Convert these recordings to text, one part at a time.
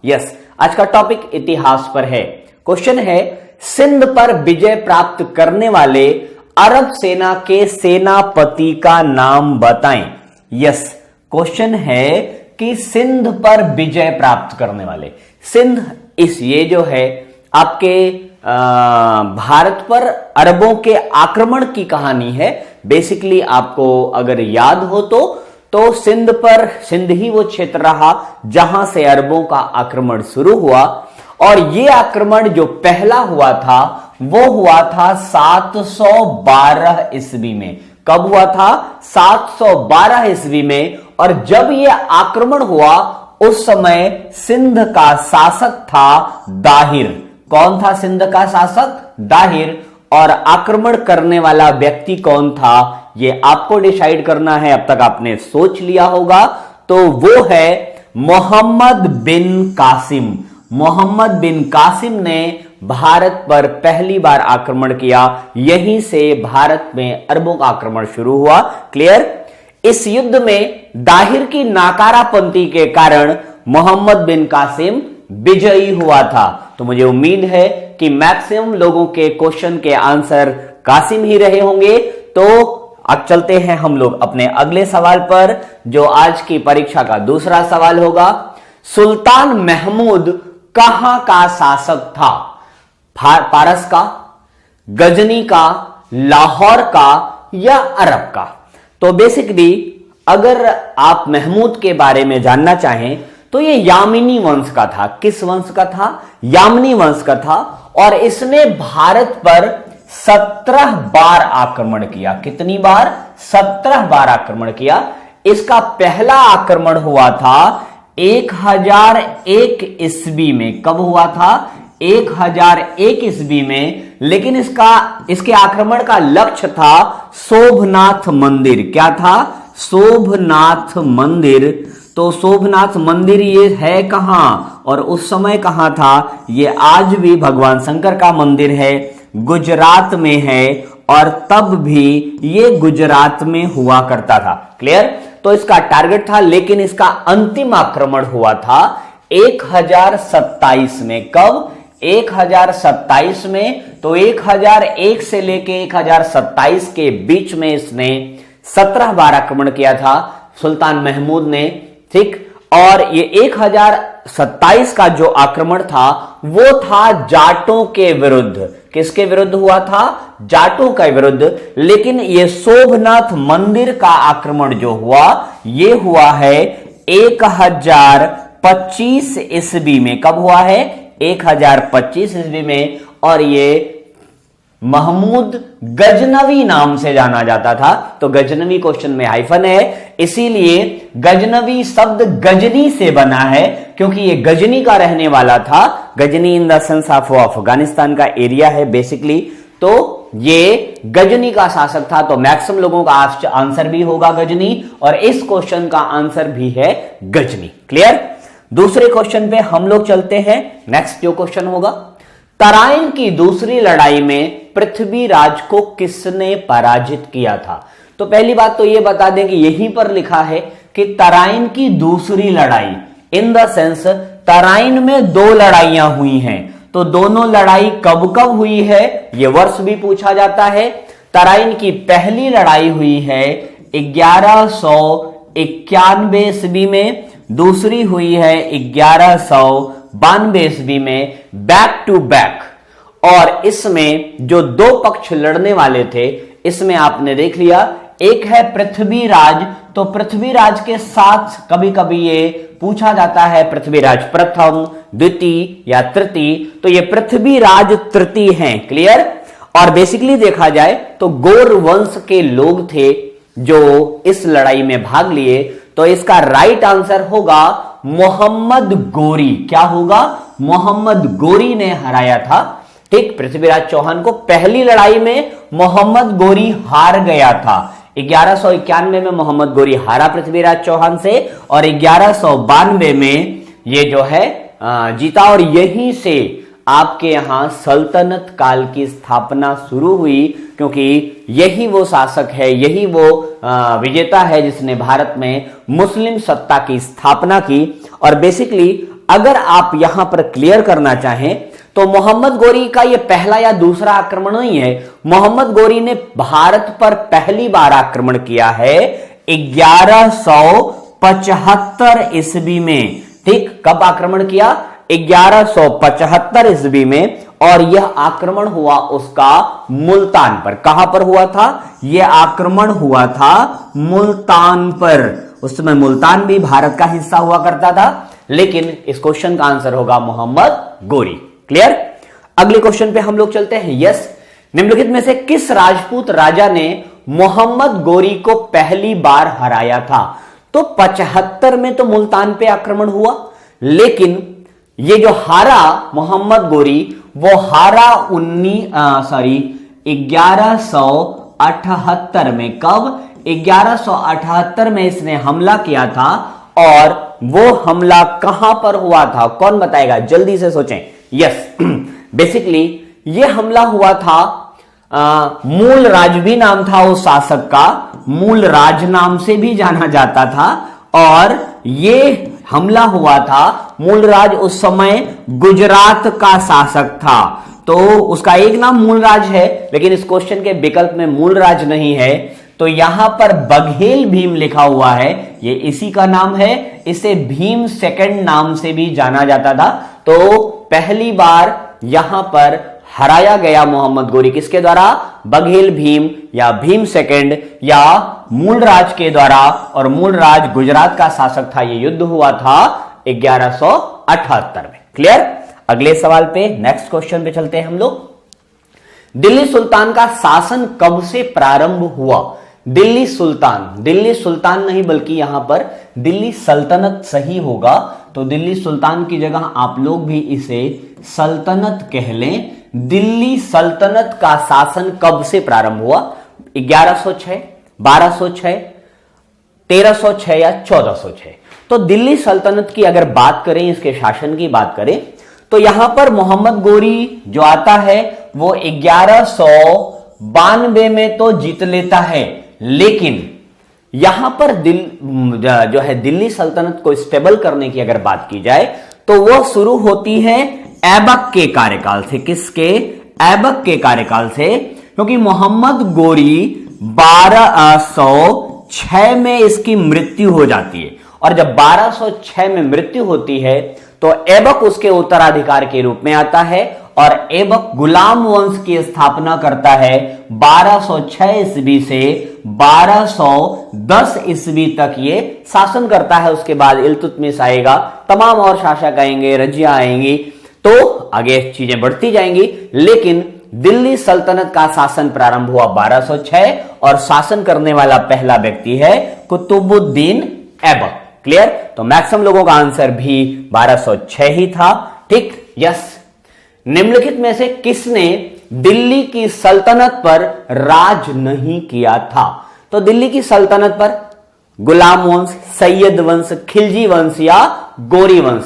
Yes, आज का topic इतिहास पर है। क्वेश्चन है, सिंध पर विजय प्राप्त करने वाले अरब सेना के सेनापति का नाम बताएं। यस, क्वेश्चन है कि सिंध पर विजय प्राप्त करने वाले, सिंध ये जो है आपके भारत पर अरबों के आक्रमण की कहानी है। बेसिकली आपको अगर याद हो तो सिंध ही वो क्षेत्र रहा जहां से अरबों का आक्रमण शुरू हुआ, और ये आक्रमण जो पहला हुआ था वो हुआ था 712 ईस्वी में। कब हुआ था? 712 ईस्वी में। और जब ये आक्रमण हुआ उस समय सिंध का शासक था दाहिर। कौन था सिंध का शासक? दाहिर। और आक्रमण करने वाला व्यक्ति कौन था ये आपको डिसाइड करना है। अब तक आपने सोच लिया होगा, तो वो है मोहम्मद बिन कासिम। मोहम्मद बिन कासिम ने भारत पर पहली बार आक्रमण किया, यहीं से भारत में अरबों का आक्रमण शुरू हुआ। क्लियर? इस युद्ध में दाहिर की नाकारापंथी के कारण मोहम्मद बिन कासिम विजयी हुआ था। तो मुझे उम्मीद है कि मैक्सिमम लोगों के क्वेश्चन के आंसर कासिम ही रहे होंगे। तो अब चलते हैं हम लोग अपने अगले सवाल पर, जो आज की परीक्षा का दूसरा सवाल होगा। सुल्तान महमूद कहां का शासक था? पारस का, गजनी का, लाहौर का या अरब का? तो बेसिकली अगर आप महमूद के बारे में जानना चाहें तो ये यामिनी वंश का था। किस वंश का था? यामिनी वंश का था। और इसने भारत पर 17 बार आक्रमण किया। कितनी बार? 17 बार आक्रमण किया। इसका पहला आक्रमण हुआ था 1001 ईस्वी में। कब हुआ था? 1001 ईस्वी में। लेकिन इसके आक्रमण का लक्ष्य था सोमनाथ मंदिर। क्या था? सोमनाथ मंदिर। तो सोमनाथ मंदिर ये है कहां और उस समय कहां था? ये आज भी भगवान शंकर का मंदिर है, गुजरात में है, और तब भी ये गुजरात में हुआ करता था। क्लियर? तो इसका टारगेट था, लेकिन इसका अंतिम आक्रमण हुआ था 1027 में। कब? 1027 में। तो 1001 से लेके 1027 के बीच में इसने 17 बार आक्रमण किया था सुल्तान महमूद ने। ठीक? और ये 1027 का जो आक्रमण था वो था जाटों के विरुद्ध। किसके विरुद्ध हुआ था? जाटों के विरुद्ध। लेकिन ये सोमनाथ मंदिर का आक्रमण जो हुआ ये हुआ है 1025 ईस्वी में। कब हुआ है? 1025 ईस्वी में। और ये महमूद गजनवी नाम से जाना जाता था। तो गजनवी क्वेश्चन में हाइफन है, इसीलिए गजनवी शब्द गजनी से बना है, क्योंकि ये गजनी का रहने वाला था। Ghazni in the sense of Afghanistan का एरिया है बेसिकली। तो ये गजनी का शासक था। तो मैक्सिमम लोगों का आंसर भी होगा गजनी, और इस क्वेश्चन का आंसर भी है गजनी। क्लियर? दूसरे क्वेश्चन पे हम लोग चलते हैं। नेक्स्ट जो क्वेश्चन होगा, तराइन की दूसरी लड़ाई में पृथ्वीराज को किसने पराजित किया था? तो पहली बात तो यह बता दें कि यहीं पर लिखा है कि तराइन की दूसरी लड़ाई, इन द सेंस तराइन में 2 लड़ाइयां हुई हैं। तो दोनों लड़ाई कब कब हुई है यह वर्ष भी पूछा जाता है। तराइन की पहली लड़ाई हुई है 1191 ईस्वी में, दूसरी हुई है 1192 ईस्वी में, बैक टू बैक। और इसमें जो 2 पक्ष लड़ने वाले थे, इसमें आपने देख लिया, एक है पृथ्वीराज। तो पृथ्वीराज के साथ कभी कभी ये पूछा जाता है पृथ्वीराज प्रथम, द्वितीय या तृतीय। तो ये पृथ्वीराज तृतीय हैं। क्लियर? और बेसिकली देखा जाए तो गौर वंश के लोग थे जो इस लड़ाई में भाग लिए। तो इसका राइट आंसर होगा मोहम्मद गोरी। क्या होगा? मोहम्मद गोरी ने हराया था। ठीक? पृथ्वीराज चौहान को पहली लड़ाई में मोहम्मद गोरी हार गया था। 1191 में मोहम्मद गोरी हारा पृथ्वीराज चौहान से, और 1192 में ये जो है जीता। और यहीं से आपके यहां सल्तनत काल की स्थापना शुरू हुई, क्योंकि यही वो शासक है, यही वो विजेता है जिसने भारत में मुस्लिम सत्ता की स्थापना की। और बेसिकली अगर आप यहां पर क्लियर करना चाहें तो मोहम्मद गोरी का यह पहला या दूसरा आक्रमण नहीं है। मोहम्मद गोरी ने भारत पर पहली बार आक्रमण किया है 1175 ईस्वी में। ठीक, कब आक्रमण किया? 1175 ईस्वी में। और यह आक्रमण हुआ उसका मुल्तान पर। कहां पर हुआ था? यह आक्रमण हुआ था मुल्तान पर। उस समय मुल्तान भी भारत का हिस्सा हुआ करता था, लेकिन इस क्वेश्चन का आंसर होगा मोहम्मद गोरी। क्लियर? अगले क्वेश्चन पे हम लोग चलते हैं। यस, निम्नलिखित में से किस राजपूत राजा ने मोहम्मद गोरी को पहली बार हराया था? तो 75 में तो मुल्तान पे आक्रमण हुआ, लेकिन ये जो हारा मोहम्मद गोरी, वो हारा 1178 में। कब? 1178 में इसने हमला किया था। और वो हमला कहां पर हुआ था? कौन बताएगा? जल्दी से सोचें। यस, बेसिकली ये हमला हुआ था, मूल राज भी नाम था उस शासक का, मूल राज नाम से भी जाना जाता था। और ये हमला हुआ था, मूलराज उस समय गुजरात का शासक था। तो उसका एक नाम मूलराज है, लेकिन इस क्वेश्चन के विकल्प में मूलराज नहीं है। तो यहां पर बघेल भीम लिखा हुआ है, ये इसी का नाम है। इसे भीम सेकंड नाम से भी जाना जाता था। तो पहली बार यहां पर हराया गया मोहम्मद गोरी किसके द्वारा? बघेल भीम या भीम सेकंड या मूलराज के द्वारा। और मूलराज गुजरात का शासक था। यह युद्ध हुआ था 1178 में। क्लियर? अगले सवाल पे, नेक्स्ट क्वेश्चन पे चलते हैं हम लोग। दिल्ली सुल्तान का शासन कब से प्रारंभ हुआ? दिल्ली सुल्तान नहीं, बल्कि यहां पर दिल्ली सल्तनत सही होगा। तो दिल्ली सुल्तान की जगह आप लोग भी इसे सल्तनत कह लें। दिल्ली सल्तनत का शासन कब से प्रारंभ हुआ? 1106, 1206, 1306 या 1406? तो दिल्ली सल्तनत की अगर बात करें, इसके शासन की बात करें, तो यहां पर मोहम्मद गोरी जो आता है वो 1192 में तो जीत लेता है, लेकिन यहां पर दिल्ली सल्तनत को स्टेबल करने की अगर बात की जाए तो वह शुरू होती है ऐबक के कार्यकाल से। किसके? ऐबक के कार्यकाल से। क्योंकि मोहम्मद गोरी 1206 में इसकी मृत्यु हो जाती है। और जब 1206 में मृत्यु होती है तो ऐबक उसके उत्तराधिकार के रूप में आता है। और ऐबक गुलाम वंश की स्थापना करता है 1206 ईस्वी से 1210 ईस्वी तक ये शासन करता है। उसके बाद इल्तुतमिश आएगा, तमाम और शासक आएंगे, रजिया आएंगी, तो आगे चीजें बढ़ती जाएंगी। लेकिन दिल्ली सल्तनत का शासन प्रारंभ हुआ 1206 और शासन करने वाला पहला व्यक्ति है कुतुबुद्दीन ऐबक। क्लियर? तो मैक्सिमम लोगों का आंसर भी 1206 ही था। ठीक? यस। निम्नलिखित में से किसने दिल्ली की सल्तनत पर राज नहीं किया था? तो दिल्ली की सल्तनत पर गुलाम वंश, सैयद वंश, खिलजी वंश या गोरी वंश?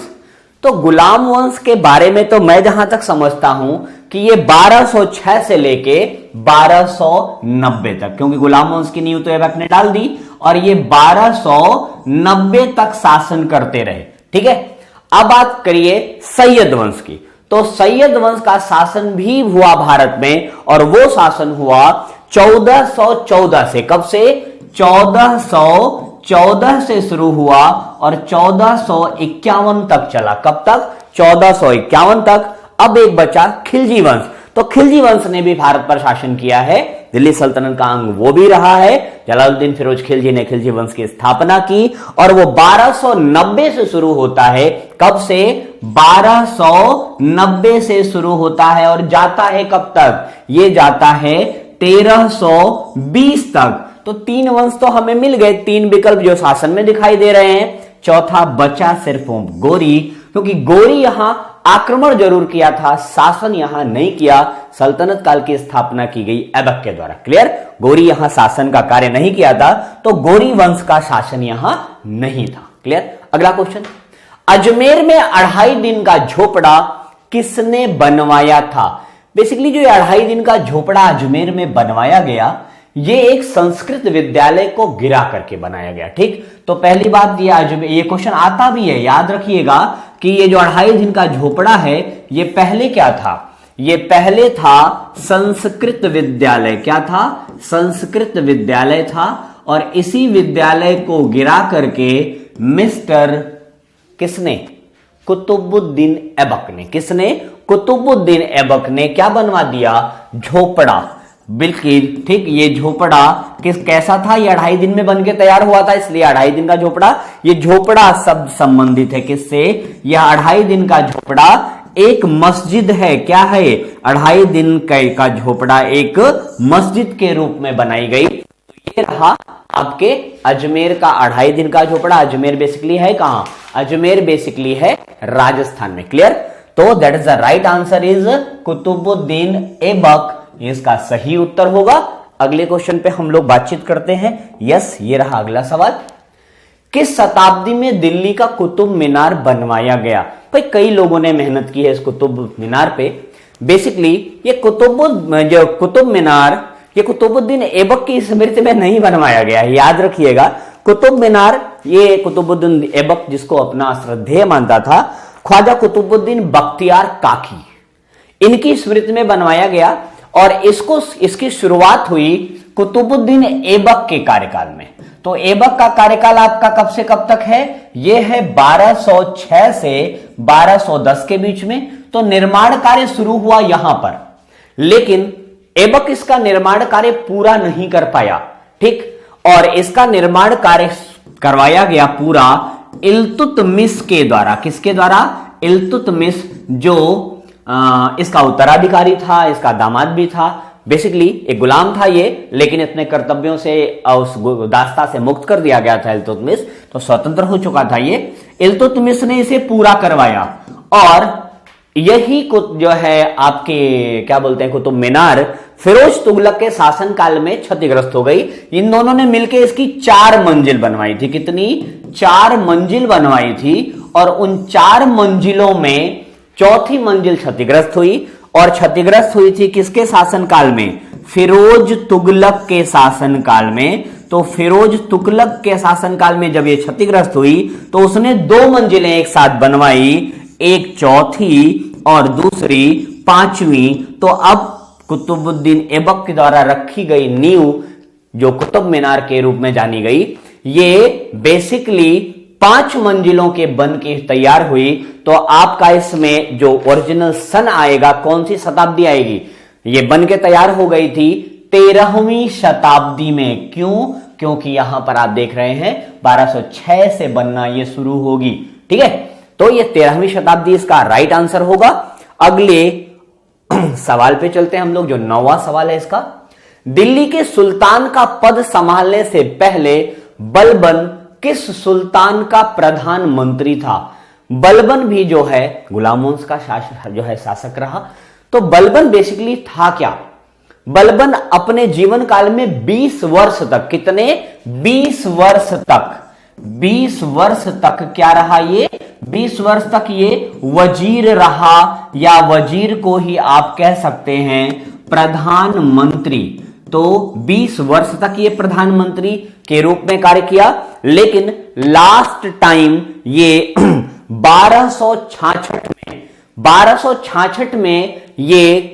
तो गुलाम वंश के बारे में तो मैं जहां तक समझता हूं कि ये 1206 से लेके 1290 तक, क्योंकि गुलाम वंश की नींव तो ऐबक ने डाल दी और ये 1290 तक शासन करते रहे। ठीक है? अब बात करिए सैयद वंश की। तो सैयद वंश का शासन भी हुआ भारत में, और वो शासन हुआ 1414 से। कब से? 1414 से शुरू हुआ और 1451 तक चला। कब तक? 1451 तक। अब एक बचा खिलजी वंश। तो खिलजी वंश ने भी भारत पर शासन किया है, दिल्ली सल्तनत का अंग वो भी रहा है। जलालुद्दीन फिरोज खिलजी ने खिलजी वंश की स्थापना की और वो 1290 से शुरू होता है। कब से? 1290 से शुरू होता है और जाता है कब तक? ये जाता है 1320 तक। तो 3 वंश तो हमें मिल गए, 3 विकल्प जो शासन में दिखाई दे रहे हैं। चौथा बचा सिर्फ गोरी, क्योंकि गोरी यहां आक्रमण जरूर किया था, शासन यहां नहीं किया। सल्तनत काल की स्थापना की गई ऐबक के द्वारा। क्लियर? गोरी यहां शासन का कार्य नहीं किया था, तो गोरी वंश का शासन यहां नहीं था। क्लियर? अगला क्वेश्चन, अजमेर में 2.5 दिन का झोपड़ा किसने बनवाया था? बेसिकली जो 2.5 दिन का झोपड़ा अजमेर में बनवाया गया, ये एक संस्कृत विद्यालय को गिरा करके बनाया गया। ठीक? तो पहली बात ये क्वेश्चन आता भी है, याद रखिएगा कि ये जो 2.5 दिन का झोपड़ा है ये पहले क्या था, ये पहले था संस्कृत विद्यालय। क्या था? संस्कृत विद्यालय था। और इसी विद्यालय को गिरा करके मिस्टर किसने? कुतुबुद्दीन ऐबक ने। किसने? कुतुबुद्दीन ऐबक ने क्या बनवा दिया? झोपड़ा। बिल्कुल ठीक। ये झोपड़ा कैसा था? ये 2.5 दिन में बन के तैयार हुआ था, इसलिए 2.5 दिन का झोपड़ा। ये झोपड़ा सब संबंधित है किससे? यह 2.5 दिन का झोपड़ा एक मस्जिद है। क्या है? 2.5 दिन का झोपड़ा एक मस्जिद के रूप में बनाई गई। ये रहा आपके अजमेर का 2.5 दिन का झोपड़ा। अजमेर बेसिकली है कहां? अजमेर बेसिकली है राजस्थान में। क्लियर? तो that is the right answer is Qutubuddin Aibak. इसका सही उत्तर होगा। अगले क्वेश्चन पे हम लोग बातचीत करते हैं। यस, ये रहा अगला सवाल। किस शताब्दी में दिल्ली का कुतुब मीनार बनवाया गया? भाई कई लोगों ने मेहनत की है इस कुतुब मीनार पे। बेसिकली ये कुतुब मीनार ये कुतुबुद्दीन ऐबक की स्मृति में नहीं बनवाया गया है, याद रखिएगा। कुतुब मीनार ये कुतुबुद्दीन ऐबक जिसको अपना श्रद्धेय मानता था, ख्वाजा कुतुबुद्दीन बख्तियार काकी, इनकी स्मृति में बनवाया गया। और इसकी शुरुआत हुई कुतुबुद्दीन ऐबक के कार्यकाल में। तो ऐबक का कार्यकाल आपका कब से कब तक है? यह है 1206 से 1210 के बीच में। तो निर्माण कार्य शुरू हुआ यहां पर, लेकिन ऐबक इसका निर्माण कार्य पूरा नहीं कर पाया। ठीक। और इसका निर्माण कार्य करवाया गया पूरा इल्तुतमिश के द्वारा। किसके द्वारा? इल्तुतमिश, जो इसका उत्तराधिकारी था, इसका दामाद भी था। बेसिकली एक गुलाम था ये, लेकिन अपने कर्तव्यों से उस दास्ता से मुक्त कर दिया गया था इल्तुतमिश, तो स्वतंत्र हो चुका था ये। इल्तुतमिश ने इसे पूरा करवाया। और यही जो है आपके क्या बोलते हैं कुतुब मीनार, फिरोज तुगलक के शासनकाल में क्षतिग्रस्त हो गई। इन दोनों ने मिलकर इसकी 4 मंजिल बनवाई थी। कितनी? 4 मंजिल बनवाई थी। और उन 4 मंजिलों में चौथी मंजिल क्षतिग्रस्त हुई। और क्षतिग्रस्त हुई थी किसके शासनकाल में? फिरोज तुगलक के शासनकाल में। तो फिरोज तुगलक के शासनकाल में जब ये क्षतिग्रस्त हुई तो उसने 2 मंजिलें एक साथ बनवाई, एक चौथी और दूसरी 5वीं। तो अब कुतुबुद्दीन ऐबक के द्वारा रखी गई नींव, जो कुतुब मीनार के रूप में जानी गई, ये बेसिकली 5 मंजिलों के बन के तैयार हुई। तो आपका इसमें जो ओरिजिनल सन आएगा, कौन सी शताब्दी आएगी? ये बन के तैयार हो गई थी 13वीं शताब्दी में। क्यों? क्योंकि यहां पर आप देख रहे हैं 1206 से बनना ये शुरू होगी। ठीक है, तो ये 13वीं शताब्दी इसका राइट आंसर होगा। अगले सवाल पे चलते हैं हम लोग, जो 9वां सवाल है इसका। दिल्ली के सुल्तान का पद संभालने से पहले बलबन किस सुल्तान का प्रधानमंत्री था? बलबन भी जो है गुलाम वंश का शासक रहा। तो बलबन बेसिकली था क्या? बलबन अपने जीवन काल में 20 वर्ष तक, कितने? 20 वर्ष तक क्या रहा ये? 20 वर्ष तक ये वजीर रहा, या वजीर को ही आप कह सकते हैं प्रधानमंत्री। तो 20 वर्ष तक ये प्रधानमंत्री के रूप में कार्य किया। लेकिन लास्ट टाइम ये 1266 में ये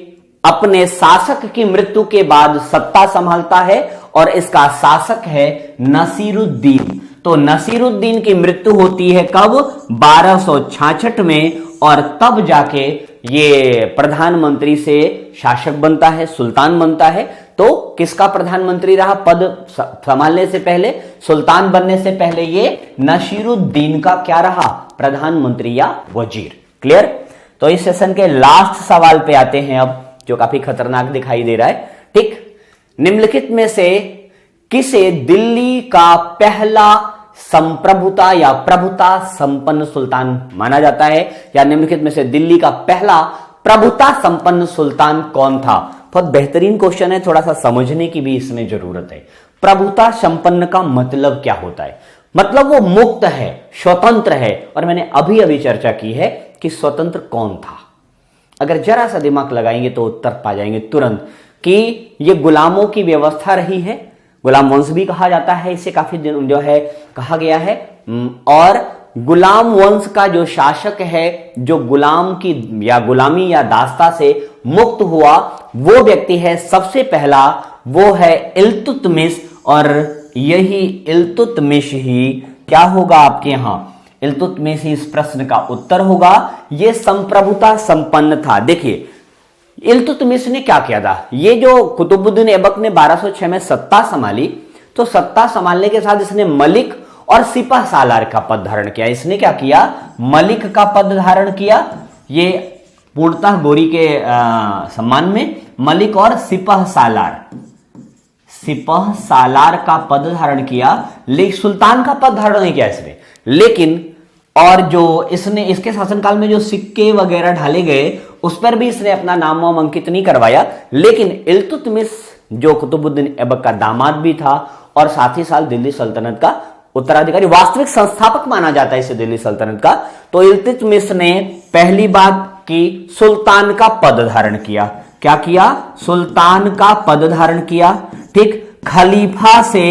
अपने शासक की मृत्यु के बाद सत्ता संभालता है। और इसका शासक है नसीरुद्दीन। तो नसीरुद्दीन की मृत्यु होती है कब? 1266 में। और तब जाके ये प्रधानमंत्री से शासक बनता है, सुल्तान बनता है। तो किसका प्रधानमंत्री रहा पद संभालने से पहले? सुल्तान बनने से पहले ये नसीरुद्दीन का क्या रहा? प्रधानमंत्री या वजीर। क्लियर? तो इस सेशन के लास्ट सवाल पे आते हैं अब, जो काफी खतरनाक दिखाई दे रहा है। ठीक, निम्नलिखित में से किसे दिल्ली का पहला संप्रभुता या प्रभुता संपन्न सुल्तान माना जाता है? या निम्नलिखित में से दिल्ली का पहला प्रभुता संपन्न सुल्तान कौन था? बहुत बेहतरीन क्वेश्चन है, थोड़ा सा समझने की भी इसमें जरूरत है। प्रभुता संपन्न का मतलब क्या होता है? मतलब वो मुक्त है, स्वतंत्र है। और मैंने अभी अभी चर्चा की है कि स्वतंत्र कौन था। अगर जरा सा दिमाग लगाएंगे तो उत्तर पा जाएंगे तुरंत कि ये गुलामों की व्यवस्था रही है। गुलाम वंश भी कहा जाता है इसे, काफी दिन जो है कहा गया है। और गुलाम वंश का जो शासक है, जो गुलाम की या गुलामी या दास्ता से मुक्त हुआ, वो व्यक्ति है सबसे पहला, वो है इल्तुतमिश। और यही इल्तुतमिश ही क्या होगा आपके यहां, इल्तुतमिश ही इस प्रश्न का उत्तर होगा। यह संप्रभुता संपन्न था। देखिए इल्तुतमिश ने क्या किया था, ये जो कुतुबुद्दीन ऐबक ने 1206 में सत्ता संभाली, तो सत्ता संभालने के साथ इसने मलिक और सिपह सालार का पद धारण किया। इसने क्या किया, मलिक का पद धारण किया, ये पूर्णतः गोरी के सम्मान में, मलिक और सिपह सालार का पद धारण किया, लेकिन सुल्तान का पद धारण नहीं किया इसने। लेकिन और जो इसने इसके शासनकाल में जो सिक्के वगैरह ढाले गए उस पर भी इसने अपना नाम वाम अंकित नहीं करवाया। लेकिन इल्तुतमिश जो कुतुबुद्दीन ऐबक का दामाद भी था और साथ ही साथ दिल्ली सल्तनत का उत्तराधिकारी, वास्तविक संस्थापक माना जाता है इसे दिल्ली सल्तनत का। तो इल्तुतमिश ने पहली बात की सुल्तान का पद धारण किया। क्या किया, सुल्तान का पद धारण किया। ठीक, खलीफा से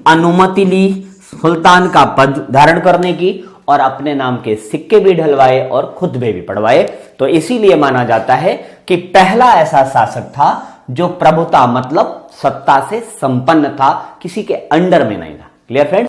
अनुमति ली सुल्तान का पद धारण करने की, और अपने नाम के सिक्के भी ढलवाए और खुतबे भी पढ़वाए। तो इसीलिए माना जाता है कि पहला ऐसा शासक था जो प्रभुता मतलब सत्ता से संपन्न था, किसी के अंडर में नहीं था। Clear friends?